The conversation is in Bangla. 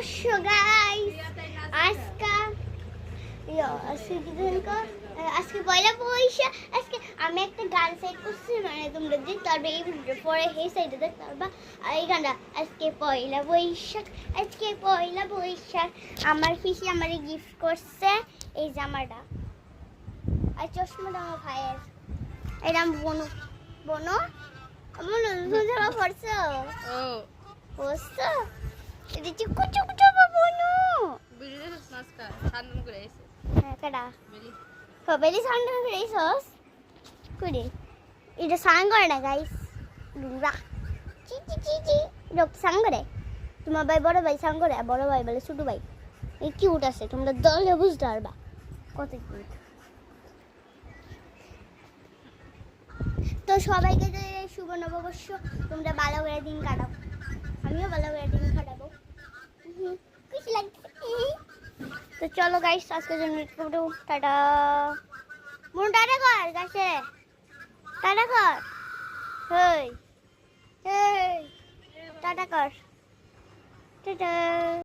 নববর্ষ গাইস। আজকে পয়লা বৈশাখ। আজকে আমি একটা গান সেট করছি, মানে তোমরা দেখতে পারবে এই ভিডিওর পরে এই সাইডে দেখতে পারবা। আর এই গানটা আজকে পয়লা বৈশাখ, আজকে পয়লা বৈশাখ। আমার পিসি আমারে গিফট করছে এই জামাটা আর চশমাটা আমার ভাইয়ের। এরকম বনো বনো আমার নতুন জামা পরছো পরছো এটা চিকু চিকু জামা বনো ভিডিও দেখছ নাস্কা সান্ডন করে আইছে হ্যাঁ কাটা সবেলি সান্ডন করে আইছস কুড়ি এটা সাং করে না গাইস দুরা চি চি চি চি লোক সাং করে তোমার ভাই বড় ভাই সাং করে বড় ভাই বলে ছোট ভাই এই কিউট আছে তোমরা দলে বুঝতে পারবা কত কিউট। তো সবাইকে শুভ নববর্ষ, তোমরা ভালো করে দিন কাটাও, আমিও ভালো করে দিন কাটাবো। খুশি লাগছে। তো চলো গাইস আজকের জন্য টাটা। মন টাটা কর গাছে টাটা কর হেই হেই টাটা কর টাটা।